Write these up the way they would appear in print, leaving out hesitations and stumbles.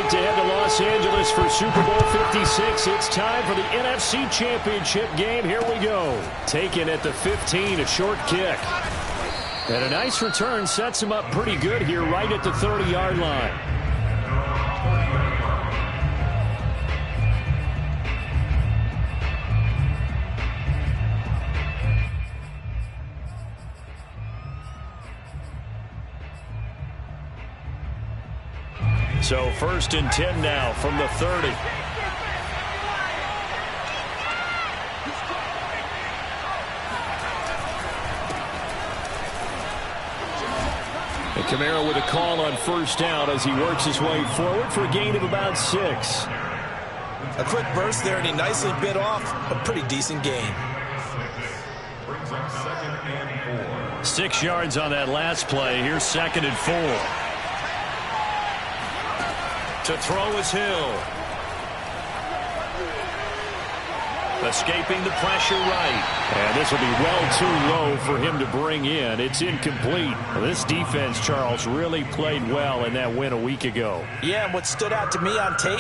set to head to Los Angeles for Super Bowl 56. It's time for the NFC Championship game. Here we go. Taken at the 15, a short kick. And a nice return sets him up pretty good here right at the 30-yard line. So 1st and 10 now from the 30. And Kamara with a call on 1st down as he works his way forward for a gain of about 6. A quick burst there, and he nicely bit off a pretty decent gain. 6 yards on that last play. Here's 2nd and 4. To throw is Hill. Escaping the pressure right. And this will be well too low for him to bring in. It's incomplete. This defense, Charles, really played well in that win a week ago. Yeah, and what stood out to me on tape,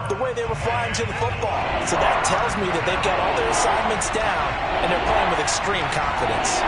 the way they were flying to the football. So that tells me that they've got all their assignments down, and they're playing with extreme confidence.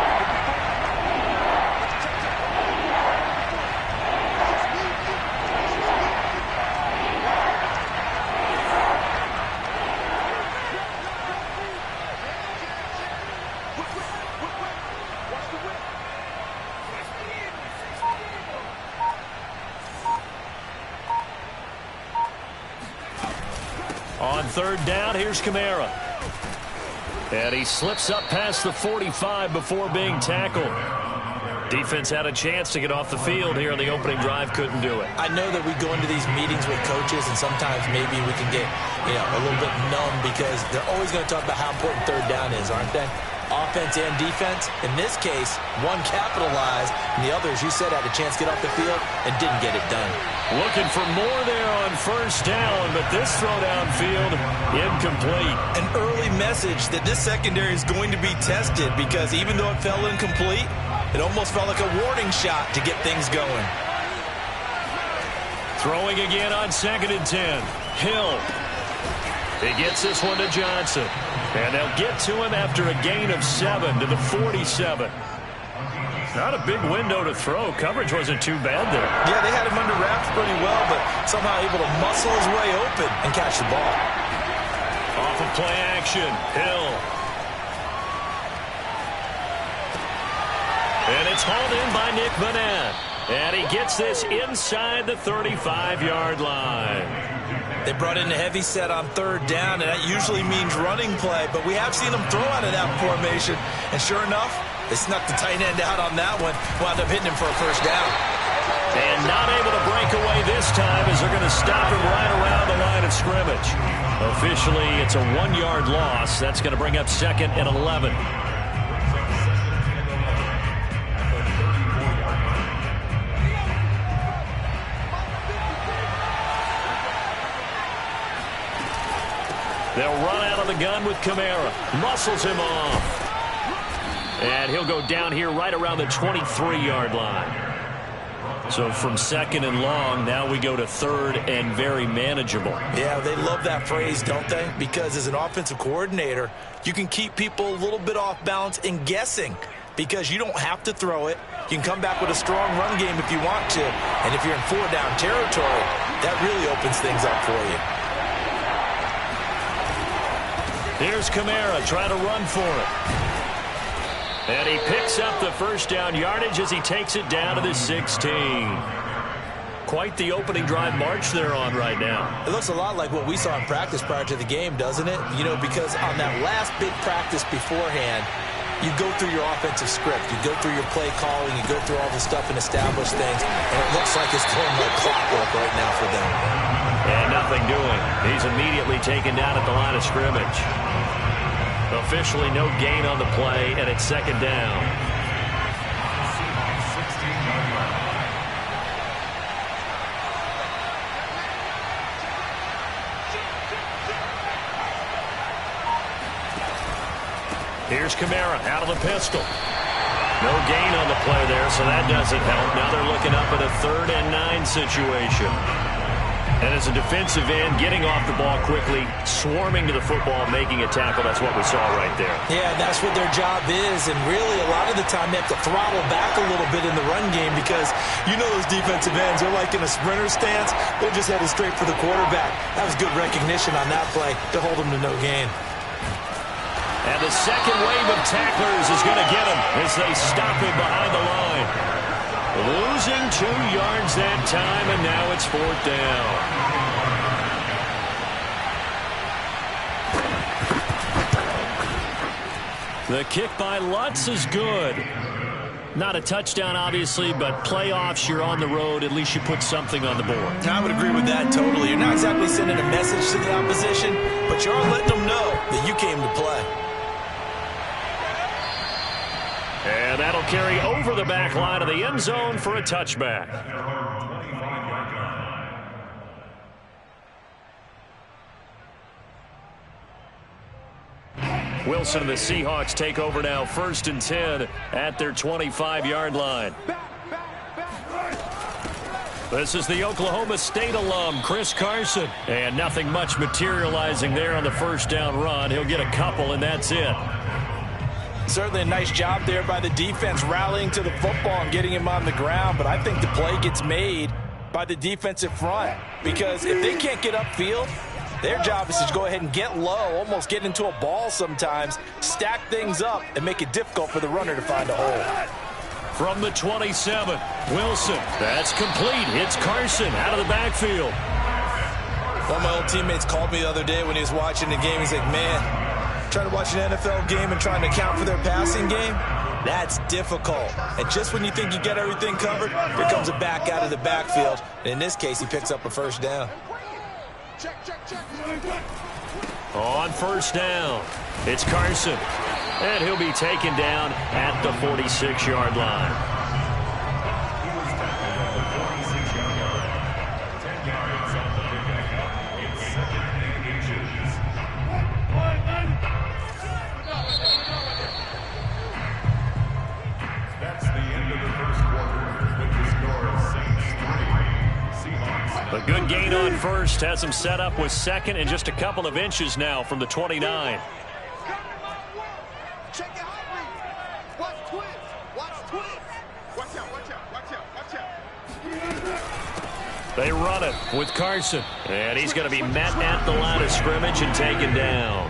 On 3rd down, here's Kamara. And he slips up past the 45 before being tackled. Defense had a chance to get off the field here in the opening drive, couldn't do it. I know that we go into these meetings with coaches, and sometimes maybe we can get, a little bit numb because they're always going to talk about how important 3rd down is, aren't they? Offense and defense. In this case, one capitalized, and the other, as you said, had a chance to get off the field and didn't get it done. Looking for more there on 1st down, but this throw downfield incomplete. An early message that this secondary is going to be tested because even though it fell incomplete, it almost felt like a warning shot to get things going. Throwing again on 2nd and 10. Hill. He gets this one to Johnson. And they'll get to him after a gain of 7 to the 47. Not a big window to throw. Coverage wasn't too bad there. Yeah, they had him under wraps pretty well, but somehow able to muscle his way open and catch the ball. Off of play action. Hill. And it's hauled in by Nick Madden. And he gets this inside the 35-yard line. They brought in a heavy set on 3rd down, and that usually means running play, but we have seen them throw out of that formation. And sure enough, they snuck the tight end out on that one, wound up hitting him for a 1st down. And not able to break away this time as they're going to stop him right around the line of scrimmage. Officially, it's a 1-yard loss. That's going to bring up 2nd and 11. They'll run out of the gun with Kamara. Muscles him off. And he'll go down here right around the 23-yard line. So from 2nd and long, now we go to 3rd and very manageable. Yeah, they love that phrase, don't they? Because as an offensive coordinator, you can keep people a little bit off balance and guessing because you don't have to throw it. You can come back with a strong run game if you want to. And if you're in 4-down territory, that really opens things up for you. Here's Kamara trying to run for it. And he picks up the 1st down yardage as he takes it down to the 16. Quite the opening drive march they're on right now. It looks a lot like what we saw in practice prior to the game, doesn't it? Because on that last big practice beforehand, you go through your offensive script. You go through your play calling. You go through all the stuff and establish things. And it looks like it's going like clockwork right now for them. And nothing doing. He's immediately taken down at the line of scrimmage. Officially no gain on the play, and it's 2nd down. Here's Kamara out of the pistol. No gain on the play there, so that doesn't help. Now they're looking up at a 3rd and 9 situation. And as a defensive end, getting off the ball quickly, swarming to the football, making a tackle, that's what we saw right there. Yeah, that's what their job is, and really a lot of the time they have to throttle back a little bit in the run game because you know those defensive ends, they're like in a sprinter stance, they're just headed straight for the quarterback. That was good recognition on that play to hold them to no gain. And the second wave of tacklers is going to get him as they stop him behind the line. Losing 2 yards that time, and now it's 4th down. The kick by Lutz is good. Not a touchdown, obviously, but playoffs, you're on the road. At least you put something on the board. I would agree with that totally. You're not exactly sending a message to the opposition, but you are letting them know that you came to play. And that'll carry over the back line of the end zone for a touchback. Wilson and the Seahawks take over now, 1st and 10 at their 25-yard line. This is the Oklahoma State alum, Chris Carson. And nothing much materializing there on the 1st down run. He'll get a couple, and that's it. Certainly a nice job there by the defense rallying to the football and getting him on the ground, but I think the play gets made by the defensive front because if they can't get upfield, their job is to go ahead and get low, almost get into a ball sometimes, stack things up, and make it difficult for the runner to find a hole. From the 27, Wilson. That's complete. It's Carson out of the backfield. One of my old teammates called me the other day when he was watching the game. He's like, man, trying to watch an NFL game and trying to account for their passing game, that's difficult. And just when you think you get everything covered, here comes a back out of the backfield. And in this case, he picks up a 1st down. On 1st down, it's Carson. And he'll be taken down at the 46-yard line. A good gain on 1st, has him set up with 2nd and just a couple of inches now from the 29. They run it with Carson, and he's going to be met at the line of scrimmage and taken down.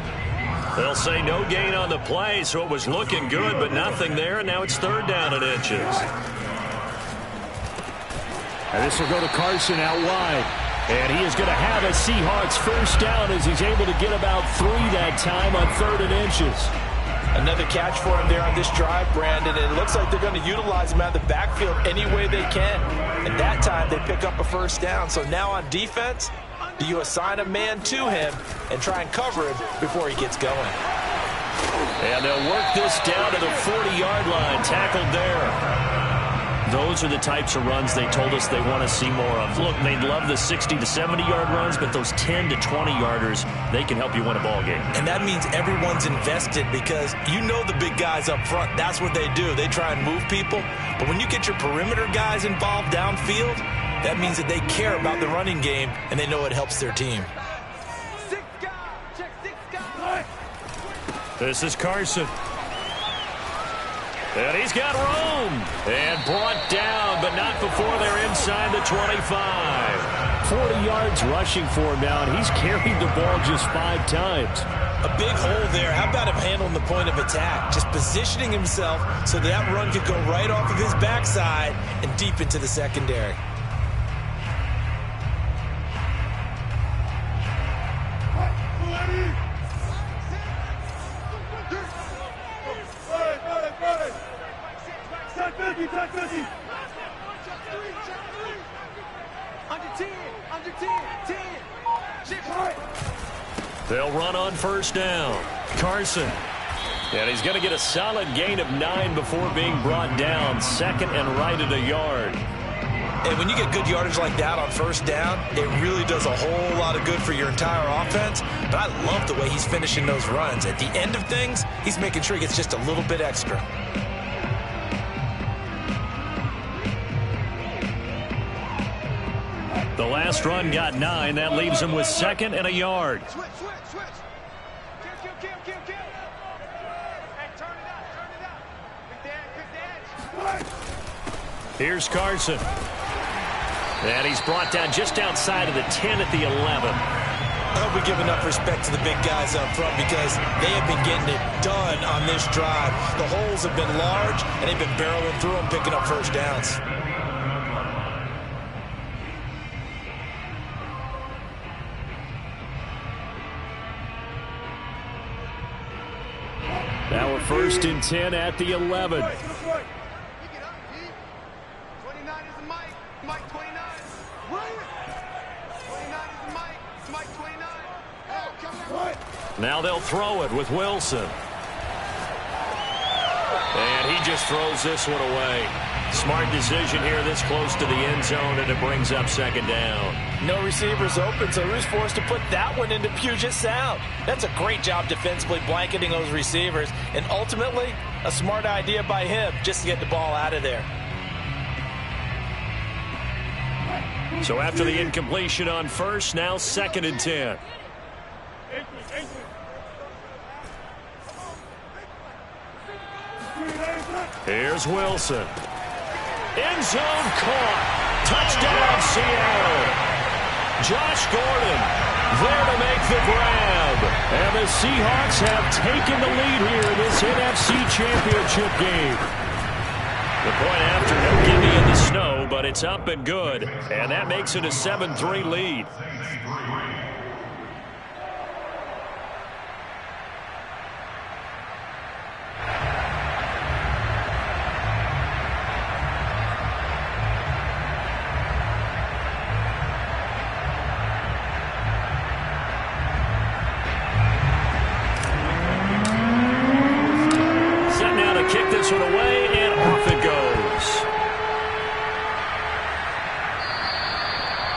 They'll say no gain on the play, so it was looking good, but nothing there, and now it's 3rd down and inches. And this will go to Carson out wide. And he is going to have a Seahawks 1st down as he's able to get about 3 that time on 3rd and inches. Another catch for him there on this drive, Brandon. And it looks like they're going to utilize him out of the backfield any way they can. And that time they pick up a 1st down. So now on defense, do you assign a man to him and try and cover him before he gets going? And they'll work this down to the 40-yard line. Tackled there. Those are the types of runs they told us they want to see more of. Look, they'd love the 60 to 70-yard runs, but those 10 to 20-yarders, they can help you win a ball game. And that means everyone's invested because you know the big guys up front. That's what they do. They try and move people. But when you get your perimeter guys involved downfield, that means that they care about the running game and they know it helps their team. This is Carson. And he's got room. And brought down, but not before they're inside the 25. 40 yards rushing for him now, and he's carried the ball just 5 times. A big hole there. How about him handling the point of attack? Just positioning himself so that run could go right off of his backside and deep into the secondary. They'll run on 1st down. Carson. And he's going to get a solid gain of 9 before being brought down. 2nd and right at a yard. And when you get good yardage like that on 1st down, it really does a whole lot of good for your entire offense. But I love the way he's finishing those runs. At the end of things, he's making sure he gets just a little bit extra. The last run got 9. That leaves him with 2nd and a yard. Switch. Kill. Hey, turn it up. Quick dash. Here's Carson. And he's brought down just outside of the 10 at the 11. I hope we give enough respect to the big guys up front because they have been getting it done on this drive. The holes have been large, and they've been barreling through them, picking up first downs. Now we're 1st and 10 at the 11. 29 is the Mike. Mike 29. 29 is the Mike. Mike 29. Now they'll throw it with Wilson. And he just throws this one away. Smart decision here this close to the end zone, and it brings up 2nd down. No receivers open, so who's forced to put that one into Puget Sound? That's a great job defensively blanketing those receivers, and ultimately, a smart idea by him just to get the ball out of there. So after the incompletion on 1st, now 2nd and 10. Here's Wilson. End zone caught. Touchdown, Seattle. Josh Gordon there to make the grab. And the Seahawks have taken the lead here in this NFC Championship game. The point after, no gimme in the snow, but it's up and good. And that makes it a 7-3 lead. Kick this one away, and off it goes.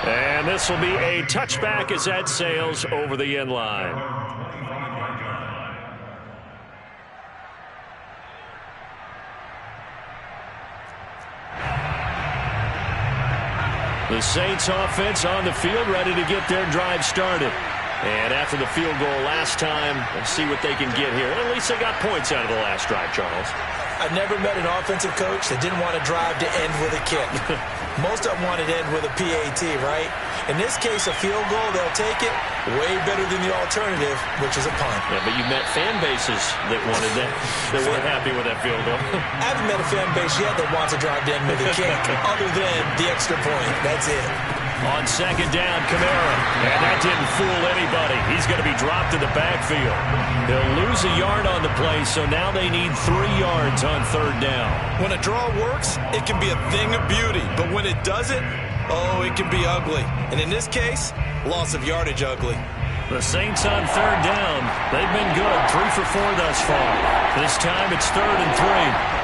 And this will be a touchback as that sails over the end line. The Saints offense on the field, ready to get their drive started. And after the field goal last time, let's see what they can get here. At least they got points out of the last drive, Charles. I've never met an offensive coach that didn't want to drive to end with a kick. Most of them wanted to end with a PAT, right? In this case, a field goal, they'll take it way better than the alternative, which is a punt. Yeah, but you've met fan bases that wanted that, that weren't happy with that field goal. I haven't met a fan base yet that wants to drive to end with a kick, other than the extra point. That's it. On 2nd down, Kamara. And that didn't fool anybody. He's going to be dropped in the backfield. They'll lose a yard on the play, so now they need 3 yards on 3rd down. When a draw works, it can be a thing of beauty. But when it doesn't, oh, it can be ugly. And in this case, loss of yardage ugly. The Saints on 3rd down. They've been good. 3 for 4 thus far. This time it's 3rd and 3.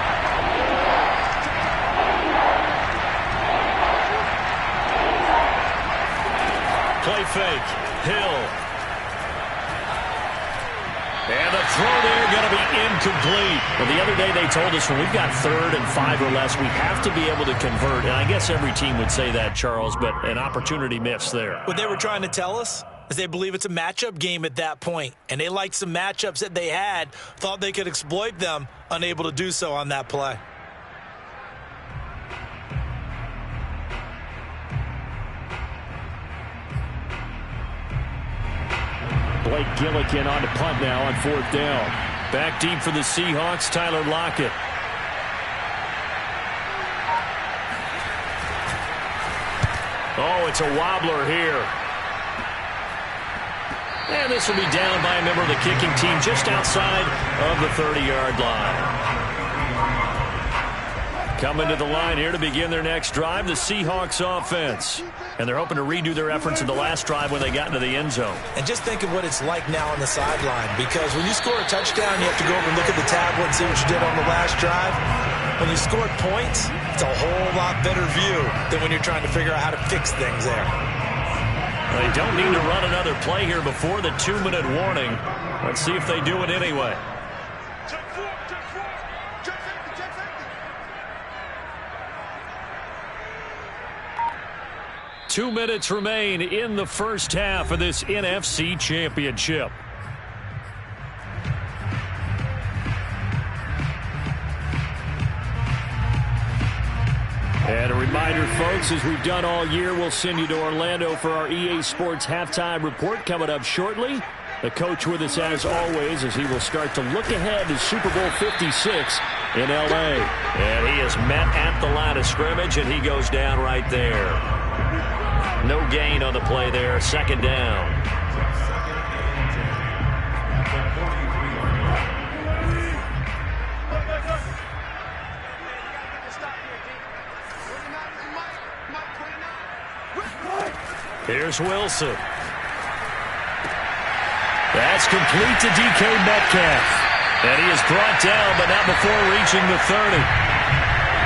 Play fake. Hill. And the throw there going to be incomplete. Well, the other day they told us when we've got 3rd and 5 or less, we have to be able to convert. And I guess every team would say that, Charles, but an opportunity missed there. What they were trying to tell us is they believe it's a matchup game at that point. And they liked some matchups that they had, thought they could exploit them, unable to do so on that play. Blake Gillikin on to punt now on 4th down. Back deep for the Seahawks, Tyler Lockett. Oh, it's a wobbler here. And this will be down by a member of the kicking team just outside of the 30-yard line. Coming to the line here to begin their next drive, the Seahawks offense. And they're hoping to redo their efforts in the last drive when they got into the end zone. And just think of what it's like now on the sideline, because when you score a touchdown, you have to go over and look at the tablet and see what you did on the last drive. When you scored points, it's a whole lot better view than when you're trying to figure out how to fix things there. They don't need to run another play here before the 2-minute warning. Let's see if they do it anyway. 2 minutes remain in the first half of this NFC Championship. And a reminder, folks, as we've done all year, we'll send you to Orlando for our EA Sports halftime report coming up shortly. The coach with us as always as he will start to look ahead to Super Bowl 56 in L.A. And he is met at the line of scrimmage, and he goes down right there. No gain on the play there, second down. Here's Wilson. That's complete to DK Metcalf. And he is brought down, but not before reaching the 30.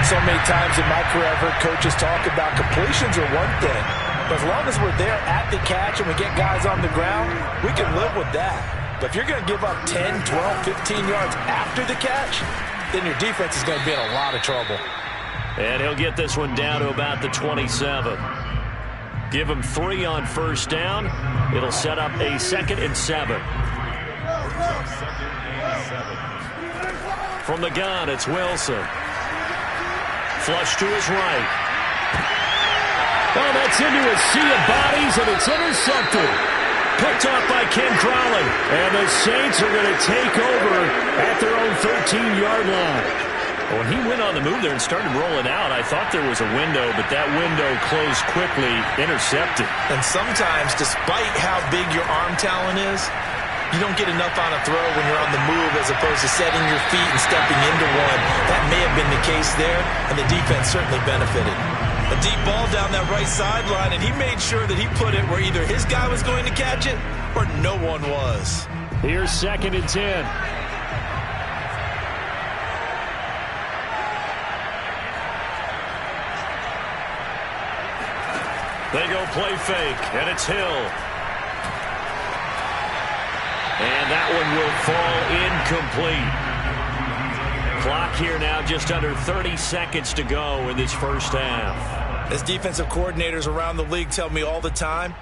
So many times in my career, I've heard coaches talk about completions are one thing. But as long as we're there at the catch and we get guys on the ground, we can live with that. But if you're going to give up 10, 12, 15 yards after the catch, then your defense is going to be in a lot of trouble. And he'll get this one down to about the 27. Give him 3 on first down. It'll set up a 2nd and 7. From the gun, it's Wilson. Flush to his right. Oh, that's into a sea of bodies, and it's intercepted. Picked off by Ken Crowley. And the Saints are going to take over at their own 13-yard line. When he went on the move there and started rolling out, I thought there was a window, but that window closed quickly, intercepted. And sometimes, despite how big your arm talent is, you don't get enough on a throw when you're on the move as opposed to setting your feet and stepping into one. That may have been the case there, and the defense certainly benefited. A deep ball down that right sideline, and he made sure that he put it where either his guy was going to catch it or no one was. Here's 2nd and 10. They go play fake, and it's Hill. And that one will fall incomplete. Clock here now just under 30 seconds to go in this first half. As defensive coordinators around the league tell me all the time,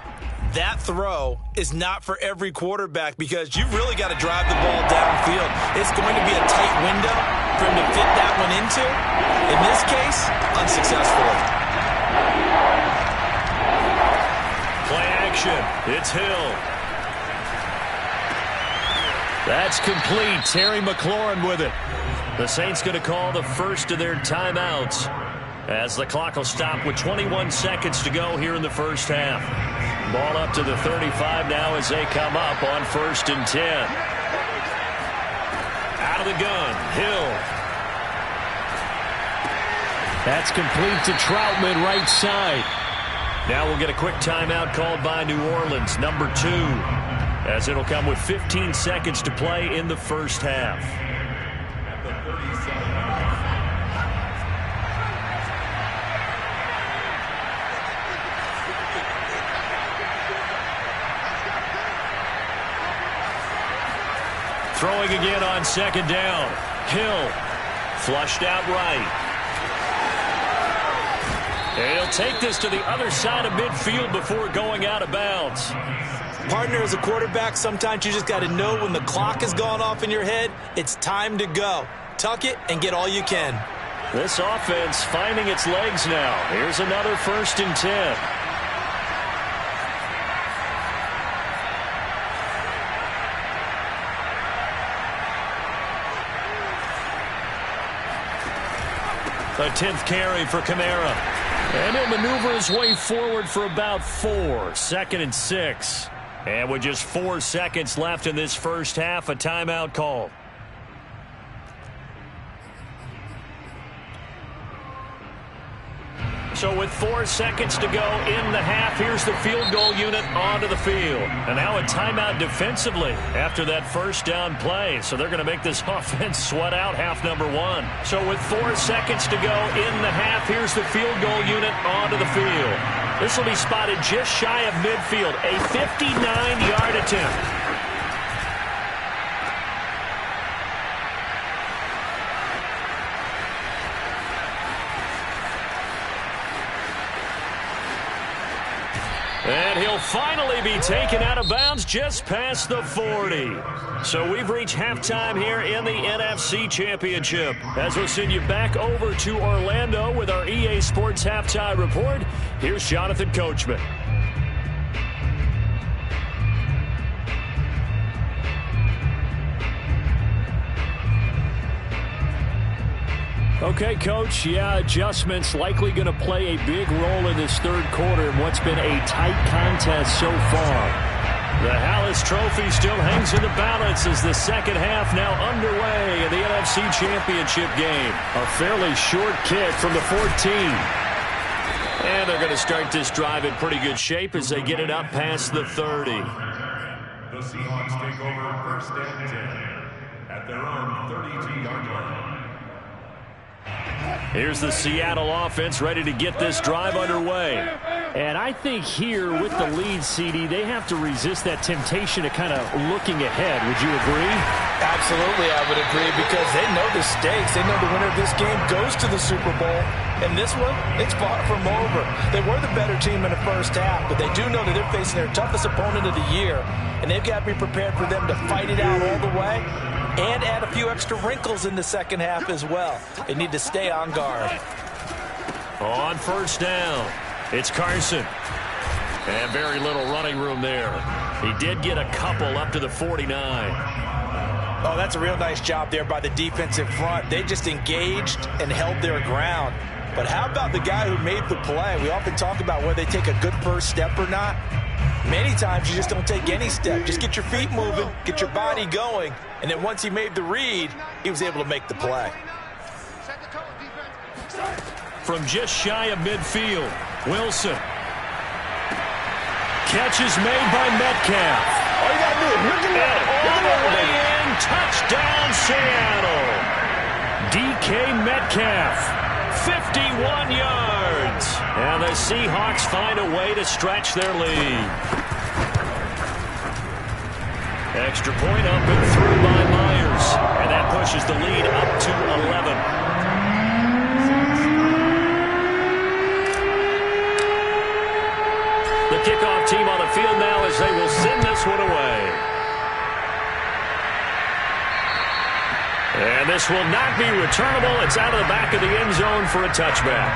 that throw is not for every quarterback because you've really got to drive the ball downfield. It's going to be a tight window for him to fit that one into. In this case, unsuccessfully. Play action. It's Hill. That's complete. Terry McLaurin with it. The Saints going to call the first of their timeouts as the clock will stop with 21 seconds to go here in the first half. Ball up to the 35 now as they come up on 1st and 10. Out of the gun. Hill. That's complete to Troutman right side. Now we'll get a quick timeout called by New Orleans, number 2, as it'll come with 15 seconds to play in the first half. Throwing again on 2nd down. Hill flushed out right. And he'll take this to the other side of midfield before going out of bounds. Partner, as a quarterback, sometimes you just got to know when the clock has gone off in your head, it's time to go. Tuck it and get all you can. This offense finding its legs now. Here's another 1st and 10. A 10th carry for Kamara. And he'll maneuver his way forward for about 4. 2nd and 6. And with just 4 seconds left in this first half, a timeout call. So with 4 seconds to go in the half, here's the field goal unit onto the field. And now a timeout defensively after that first down play. So they're going to make this offense sweat out half number 1. So with 4 seconds to go in the half, here's the field goal unit onto the field. This will be spotted just shy of midfield, a 59-yard attempt. And he'll finally be taken out of bounds just past the 40. So we've reached halftime here in the NFC Championship. As we'll send you back over to Orlando with our EA Sports Halftime Report, here's Jonathan Coachman. Okay, Coach, adjustments likely going to play a big role in this third quarter in what's been a tight contest so far. The Hallis Trophy still hangs in the balance as the second half now underway in the NFC Championship game. A fairly short kick from the 14. And they're going to start this drive in pretty good shape as they get it up past the 30. The Seahawks take over first and 10 at their own 32-yard line. Here's the Seattle offense ready to get this drive underway. And I think here with the lead, CD, they have to resist that temptation of kind of looking ahead. Would you agree? Absolutely, I would agree, because they know the stakes. They know the winner of this game goes to the Super Bowl. And this one, it's far from over. They were the better team in the first half, but they do know that they're facing their toughest opponent of the year. And they've got to be prepared for them to fight it out all the way and add a few extra wrinkles in the second half as well. They need to stay on guard. On first down, it's Carson. And very little running room there. He did get a couple up to the 49. Oh, that's a real nice job there by the defensive front. They just engaged and held their ground. But how about the guy who made the play? We often talk about whether they take a good first step or not. Many times you just don't take any step. Just get your feet moving, get your body going, and then once he made the read, he was able to make the play. From just shy of midfield, Wilson. Catch is made by Metcalf. All you got to do is look at All the way in, touchdown Seattle. DK Metcalf, 51 yards. And the Seahawks find a way to stretch their lead. Extra point up and through by Myers. And that pushes the lead up to 11. The kickoff team on the field now as they will send this one away. And this will not be returnable. It's out of the back of the end zone for a touchback.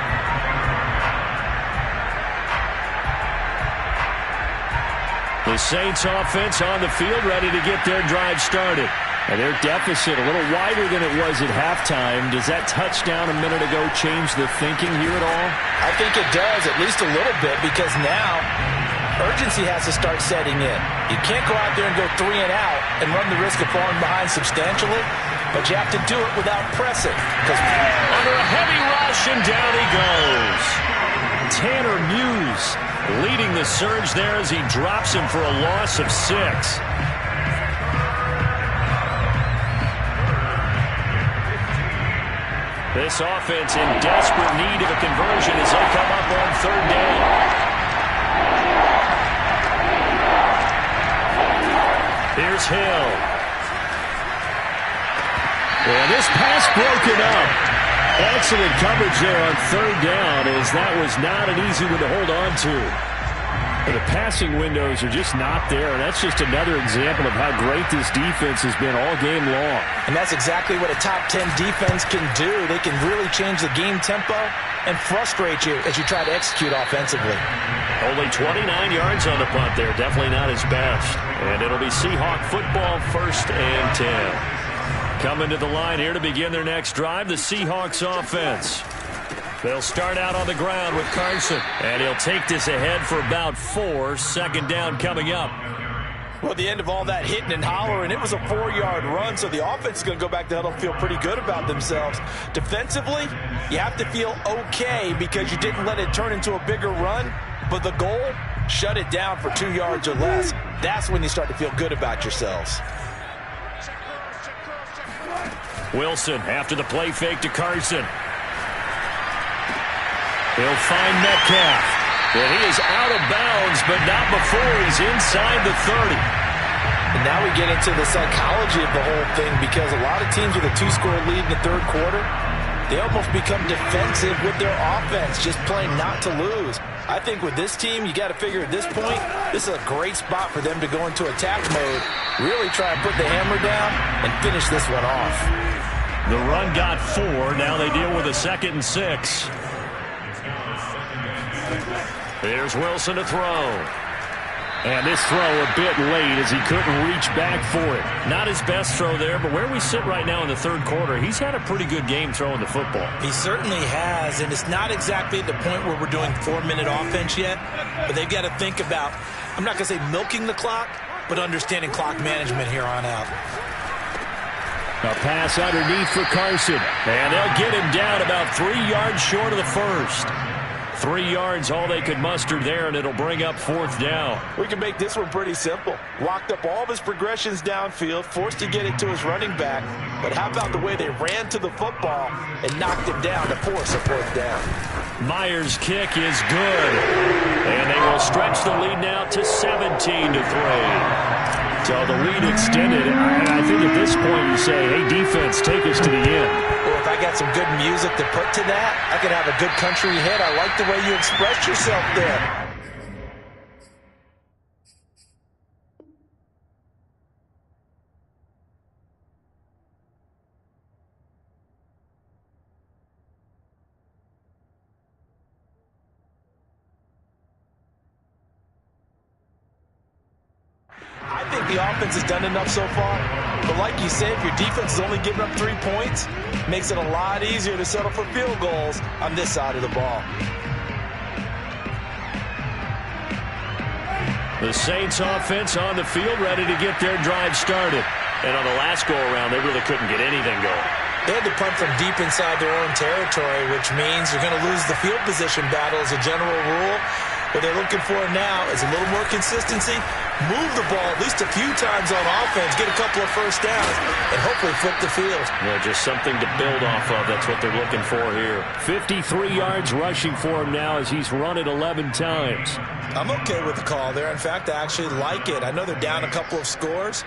The Saints offense on the field ready to get their drive started. And their deficit a little wider than it was at halftime. Does that touchdown a minute ago change the thinking here at all? I think it does, at least a little bit, because now urgency has to start setting in. You can't go out there and go 3 and out and run the risk of falling behind substantially, but you have to do it without pressing. Under a heavy rush, and down he goes. Tanner Muse leading the surge there as he drops him for a loss of 6. This offense in desperate need of a conversion as they come up on third down. Here's Hill. And this pass broken up. Excellent coverage there on third down, as that was not an easy one to hold on to. The passing windows are just not there, and that's just another example of how great this defense has been all game long. And that's exactly what a top 10 defense can do. They can really change the game tempo and frustrate you as you try to execute offensively. Only 29 yards on the punt there. Definitely not his best. And it'll be Seahawk football, first and 10. Coming to the line here to begin their next drive, the Seahawks offense. They'll start out on the ground with Carson, and he'll take this ahead for about 4. Second down coming up. Well, at the end of all that hitting and hollering, it was a 4-yard run, so the offense is going to go back to huddle and feel pretty good about themselves. Defensively, you have to feel okay because you didn't let it turn into a bigger run, but the goal, shut it down for 2 yards or less. That's when you start to feel good about yourselves. Wilson after the play fake to Carson. He'll find Metcalf. And he is out of bounds, but not before he's inside the 30. And now we get into the psychology of the whole thing, because a lot of teams with a 2-score lead in the third quarter, they almost become defensive with their offense, just playing not to lose. I think with this team, you got to figure at this point, this is a great spot for them to go into attack mode, really try and put the hammer down and finish this one off. The run got 4. Now they deal with a 2nd and 6. Here's Wilson to throw. And this throw a bit late as he couldn't reach back for it. Not his best throw there, but where we sit right now in the third quarter, he's had a pretty good game throwing the football. He certainly has, and it's not exactly at the point where we're doing 4-minute offense yet, but they've got to think about, I'm not going to say milking the clock, but understanding clock management here on out. A pass underneath for Carson. And they'll get him down about 3 yards short of the first. 3 yards, all they could muster there, and it'll bring up 4th down. We can make this one pretty simple. Locked up all of his progressions downfield, forced to get it to his running back. But how about the way they ran to the football and knocked him down to force a 4th down? Myers' kick is good. And they will stretch the lead now to 17-3. So the lead extended, and I think at this point you say, hey, defense, take us to the end. Well, if I got some good music to put to that, I could have a good country hit. I like the way you expressed yourself there. I think the offense has done enough so far, but like you say, if your defense is only giving up 3 points, it makes it a lot easier to settle for field goals on this side of the ball. The Saints offense on the field, ready to get their drive started. And on the last go-around, they really couldn't get anything going. They had to punt from deep inside their own territory, which means you're going to lose the field position battle as a general rule. What they're looking for now is a little more consistency, move the ball at least a few times on offense, get a couple of first downs, and hopefully flip the field. Yeah, just something to build off of. That's what they're looking for here. 53 yards rushing for him now as he's run it 11 times. I'm okay with the call there. In fact, I actually like it. I know they're down a couple of scores,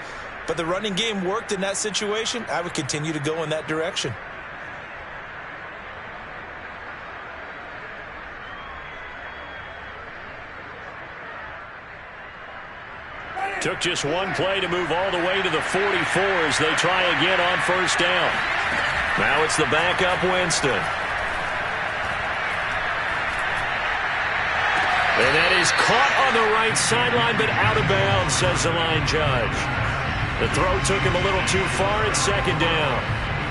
but the running game worked in that situation. I would continue to go in that direction. Took just one play to move all the way to the 44 as they try again on first down. Now it's the backup Winston. And that is caught on the right sideline, but out of bounds, says the line judge. The throw took him a little too far at 2nd down.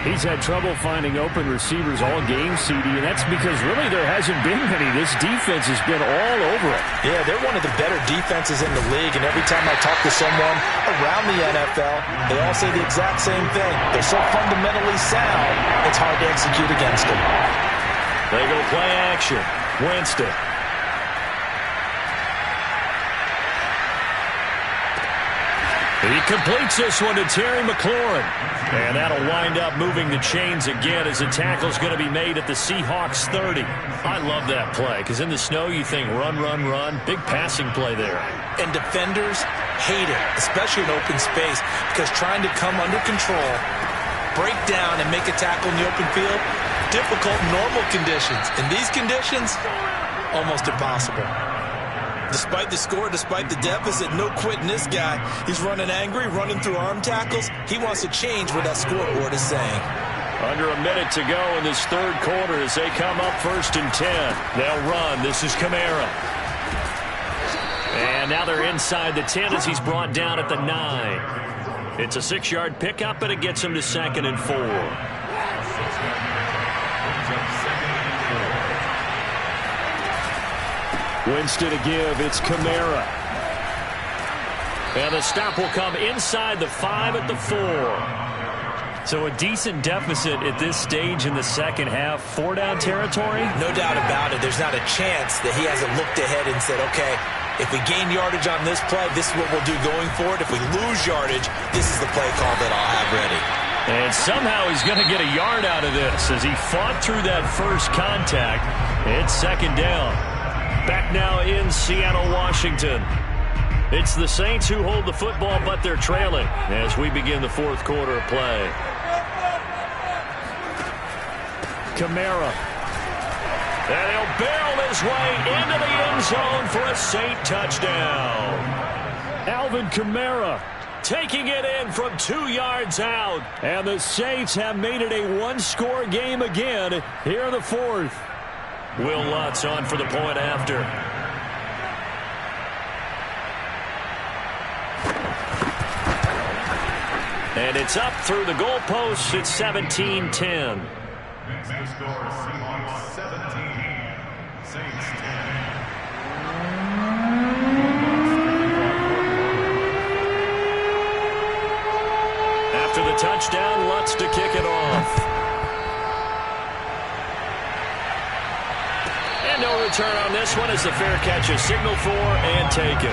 He's had trouble finding open receivers all game, CD, and that's because really there hasn't been many. This defense has been all over it. Yeah, they're one of the better defenses in the league, and every time I talk to someone around the NFL, they all say the exact same thing. They're so fundamentally sound, it's hard to execute against them. They go play action. Winston. He completes this one to Terry McLaurin. And that'll wind up moving the chains again as the tackle's going to be made at the Seahawks 30. I love that play because in the snow you think run, run, run. Big passing play there. And defenders hate it, especially in open space, because trying to come under control, break down, and make a tackle in the open field, difficult in normal conditions. In these conditions, almost impossible. Despite the score, despite the deficit, no quitting this guy. He's running angry, running through arm tackles. He wants to change what that scoreboard is saying. Under a minute to go in this third quarter as they come up 1st and 10. They'll run. This is Kamara. And now they're inside the 10 as he's brought down at the 9. It's a 6-yard pickup, but it gets him to 2nd and 4. Winston to give. It's Kamara. And the stop will come inside the 5 at the 4. So a decent deficit at this stage in the second half. 4-down territory? No doubt about it. There's not a chance that he hasn't looked ahead and said, okay, if we gain yardage on this play, this is what we'll do going forward. If we lose yardage, this is the play call that I'll have ready. And somehow he's going to get a yard out of this as he fought through that first contact. It's 2nd down. Back now in Seattle, Washington. It's the Saints who hold the football, but they're trailing as we begin the 4th quarter of play. Kamara. And he'll barrel his way into the end zone for a Saint touchdown. Alvin Kamara taking it in from 2 yards out. And the Saints have made it a one-score game again here in the fourth. Will Lutz on for the point after. And it's up through the goalposts. It's 17-10. Next to score, Seahawks 17, Saints 10. After the touchdown, Lutz to kick it off. And no return on this one as the fair catch is signaled for and taken.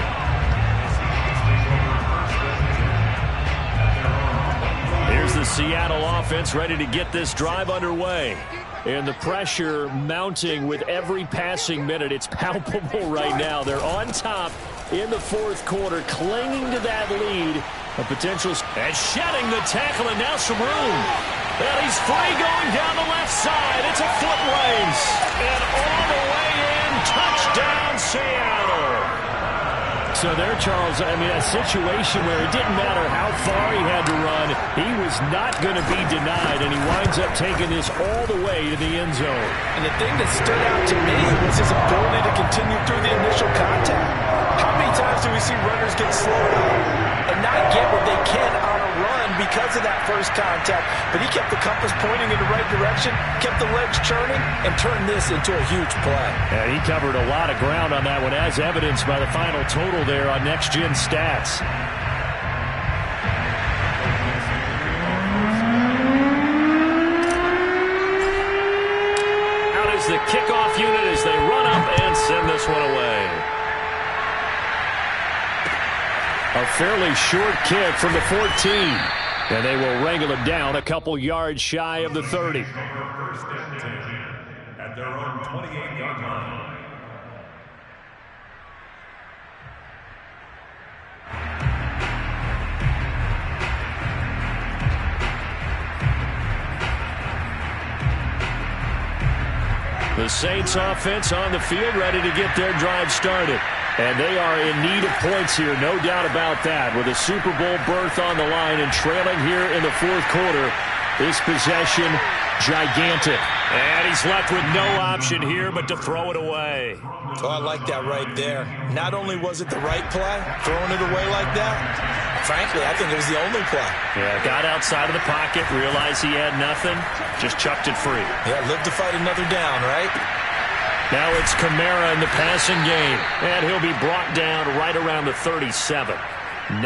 Here's the Seattle offense ready to get this drive underway. And the pressure mounting with every passing minute. It's palpable right now. They're on top in the fourth quarter, clinging to that lead. A potential... And shedding the tackle, and now some room. And he's free going down the left side. It's a foot race. And all the way in, touchdown Seattle. So there, Charles, I mean, a situation where it didn't matter how far he had to run, he was not going to be denied, and he winds up taking this all the way to the end zone. And the thing that stood out to me was his ability to continue through the initial contact. How many times do we see runners get slowed up and not get what they can on a run because of that first contact? But he kept the compass pointing in the right direction, kept the legs churning, and turned this into a huge play. Yeah, he covered a lot of ground on that one, as evidenced by the final total there on Next Gen Stats. Out is the kickoff unit as they run up and send this one away. A fairly short kick from the 14. And they will wrangle it down a couple yards shy of the 30. First and 10 at their own 28-yard line. The Saints offense on the field, ready to get their drive started. And they are in need of points here, no doubt about that. With a Super Bowl berth on the line and trailing here in the fourth quarter, this possession gigantic. And he's left with no option here but to throw it away. Oh, I like that right there. Not only was it the right play, throwing it away like that, frankly, I think it was the only play. Yeah, got outside of the pocket, realized he had nothing, just chucked it free. Yeah, live to fight another down, right? Now it's Kamara in the passing game, and he'll be brought down right around the 37.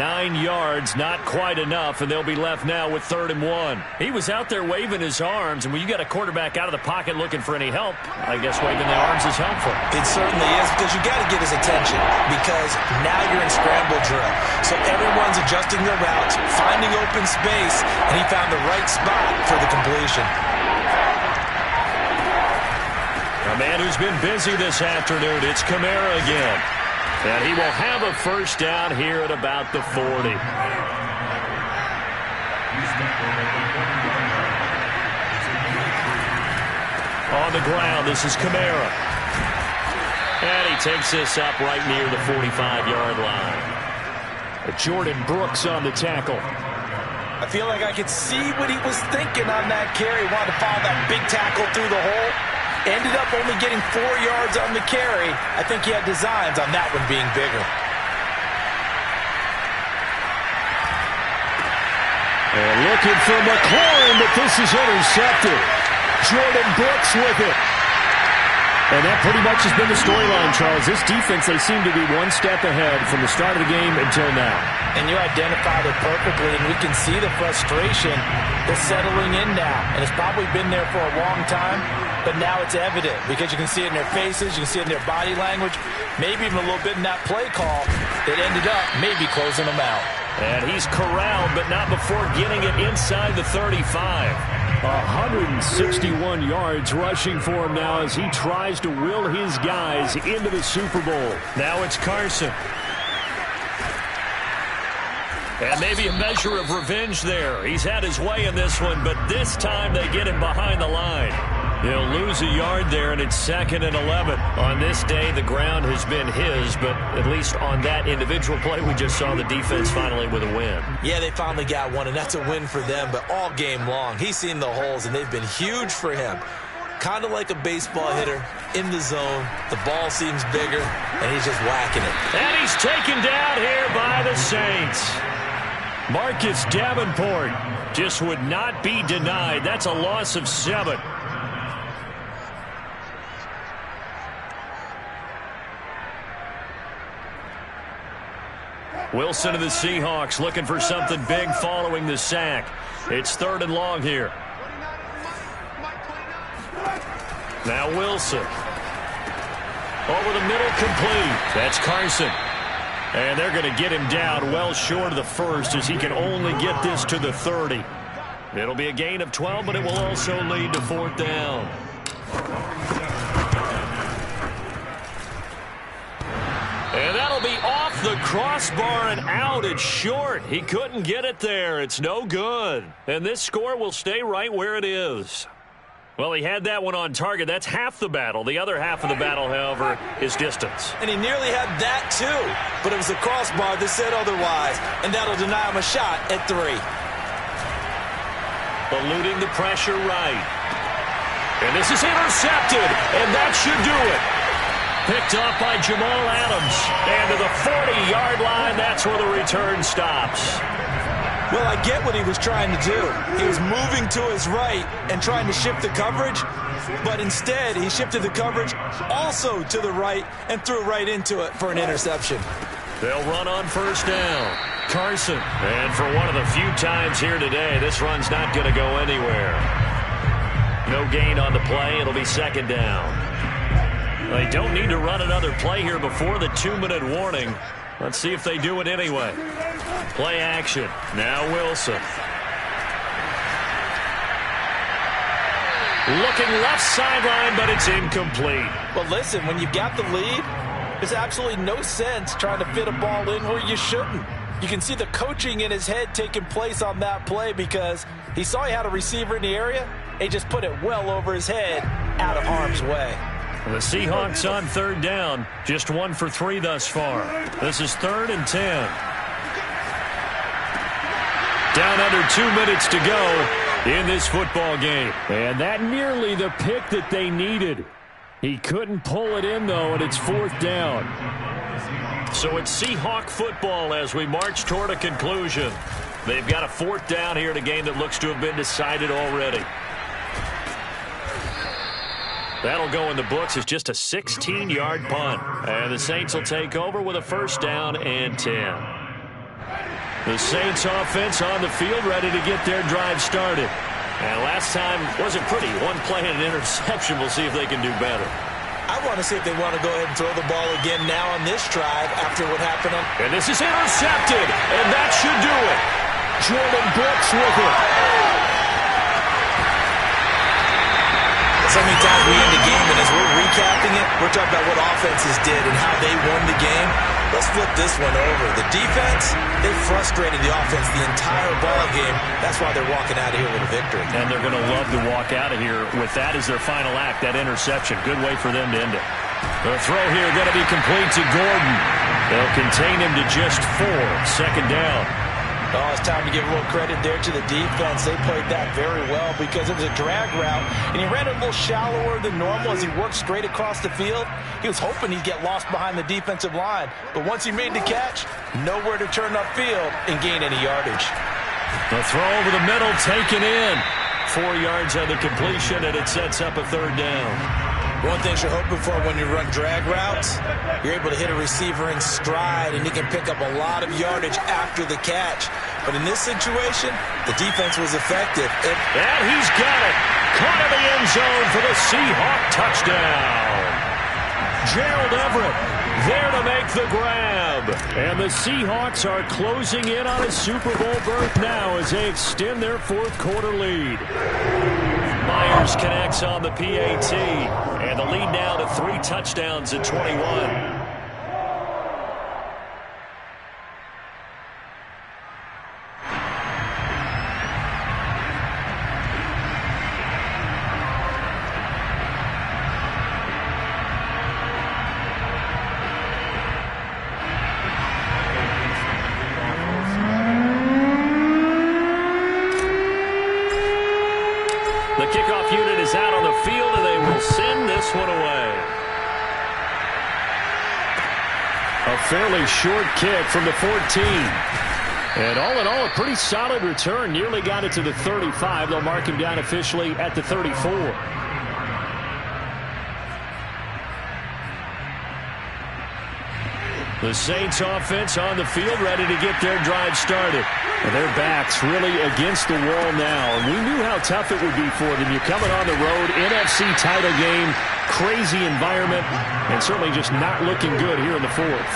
9 yards, not quite enough, and they'll be left now with 3rd and 1. He was out there waving his arms, and when you got a quarterback out of the pocket looking for any help, I guess waving the arms is helpful. It certainly is, because you got to get his attention, because now you're in scramble drill. So everyone's adjusting their routes, finding open space, and he found the right spot for the completion. A man who's been busy this afternoon, it's Kamara again. And he will have a first down here at about the 40. On the ground, this is Kamara. And he takes this up right near the 45-yard line. Jordan Brooks on the tackle. I feel like I could see what he was thinking on that carry. Wanted to follow that big tackle through the hole. Ended up only getting 4 yards on the carry. I think he had designs on that one being bigger. And looking for McLaurin, but this is intercepted. Jordan Brooks with it. And that pretty much has been the storyline, Charles. This defense, they seem to be one step ahead from the start of the game until now. And you identified it perfectly, and we can see the frustration that's settling in now. And it's probably been there for a long time, but now it's evident because you can see it in their faces, you can see it in their body language, maybe even a little bit in that play call that ended up maybe closing them out. And he's corralled, but not before getting it inside the 35. 161 yards rushing for him now as he tries to will his guys into the Super Bowl. Now it's Carson. And maybe a measure of revenge there. He's had his way in this one, but this time they get him behind the line. He'll lose a yard there, and it's 2nd and 11. On this day, the ground has been his, but at least on that individual play, we just saw the defense finally with a win. Yeah, they finally got one, and that's a win for them, but all game long, he's seen the holes, and they've been huge for him. Kind of like a baseball hitter in the zone. The ball seems bigger, and he's just whacking it. And he's taken down here by the Saints. Marcus Davenport just would not be denied. That's a loss of 7. Wilson of the Seahawks looking for something big following the sack. It's 3rd and long here. Now Wilson. Over the middle, complete. That's Carson. And they're going to get him down well short of the first as he can only get this to the 30. It'll be a gain of 12, but it will also lead to 4th down. And that'll be off the crossbar and out. It's short. He couldn't get it there. It's no good. And this score will stay right where it is. Well, he had that one on target. That's half the battle. The other half of the battle, however, is distance. And he nearly had that, too. But it was the crossbar that said otherwise. And that'll deny him a shot at 3. Eluding the pressure right. And this is intercepted. And that should do it. Picked up by Jamal Adams. And to the 40-yard line, that's where the return stops. Well, I get what he was trying to do. He was moving to his right and trying to shift the coverage, but instead he shifted the coverage also to the right and threw right into it for an interception. They'll run on 1st down. Carson. And for one of the few times here today, this run's not going to go anywhere. No gain on the play. It'll be 2nd down. They don't need to run another play here before the 2-minute warning. Let's see if they do it anyway. Play action. Now Wilson. Looking left sideline, but it's incomplete. Well, listen, when you got the lead, there's absolutely no sense trying to fit a ball in where you shouldn't. You can see the coaching in his head taking place on that play because he saw he had a receiver in the area. He just put it well over his head out of harm's way. The Seahawks on 3rd down. Just 1 for 3 thus far. This is 3rd and 10. Down under 2 minutes to go in this football game. And that nearly the pick that they needed. He couldn't pull it in, though, and it's 4th down. So it's Seahawk football as we march toward a conclusion. They've got a 4th down here in a game that looks to have been decided already. That'll go in the books as just a 16-yard punt. And the Saints will take over with a 1st down and 10. The Saints offense on the field ready to get their drive started. And last time wasn't pretty. 1 play and an interception. We'll see if they can do better. I want to see if they want to go ahead and throw the ball again now on this drive after what happened on. And this is intercepted. And that should do it. Jordan Brooks with it. So many times we end the game, and as we're recapping it, we're talking about what offenses did and how they won the game. Let's flip this one over. The defense, they frustrated the offense the entire ball game. That's why they're walking out of here with a victory. And they're going to love to walk out of here with that as their final act, that interception. Good way for them to end it. The throw here going to be complete to Gordon. They'll contain him to just 4. 2nd down. Oh, it's time to give a little credit there to the defense. They played that very well because it was a drag route, and he ran a little shallower than normal as he worked straight across the field. He was hoping he'd get lost behind the defensive line, but once he made the catch, nowhere to turn upfield and gain any yardage. The throw over the middle, taken in. 4 yards on the completion, and it sets up a 3rd down. One thing you're hoping for when you run drag routes, you're able to hit a receiver in stride, and he can pick up a lot of yardage after the catch. But in this situation, the defense was effective. And he's got it. Caught in the end zone for the Seahawk touchdown. Gerald Everett there to make the grab. And the Seahawks are closing in on a Super Bowl berth now as they extend their 4th quarter lead. Myers connects on the PAT. And the lead now to 3 touchdowns at 21. this one away. A fairly short kick from the 14. And all in all, a pretty solid return. Nearly got it to the 35. They'll mark him down officially at the 34. The Saints offense on the field, ready to get their drive started. And their backs really against the wall now. And we knew how tough it would be for them. You're coming on the road, NFC title game, crazy environment, and certainly just not looking good here in the fourth.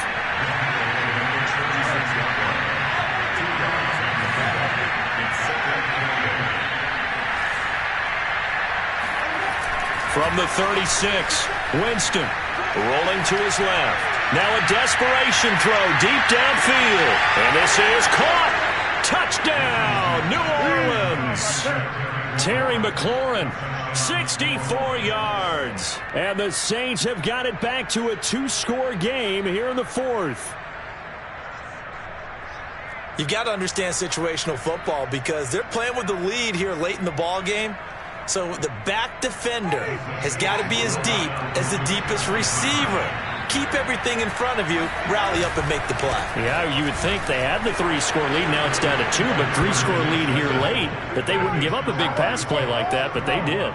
From the 36, Winston rolling to his left. Now a desperation throw deep downfield. And this is caught. Touchdown, New Orleans. Terry McLaurin, 64 yards. And the Saints have got it back to a 2-score game here in the fourth. You've got to understand situational football because they're playing with the lead here late in the ball game. So the back defender has got to be as deep as the deepest receiver. Keep everything in front of you, rally up and make the play. Yeah, you would think they had the 3-score lead. Now it's down to 2, but 3-score lead here late, that they wouldn't give up a big pass play like that, but they did.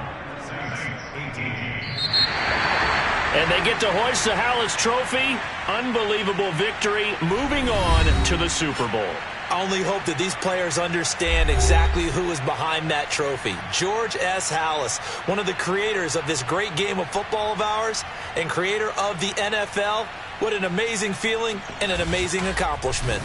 And they get to hoist the Hallis Trophy. Unbelievable victory, moving on to the Super Bowl. I only hope that these players understand exactly who is behind that trophy. George S. Hallis, one of the creators of this great game of football of ours and creator of the NFL. What an amazing feeling and an amazing accomplishment.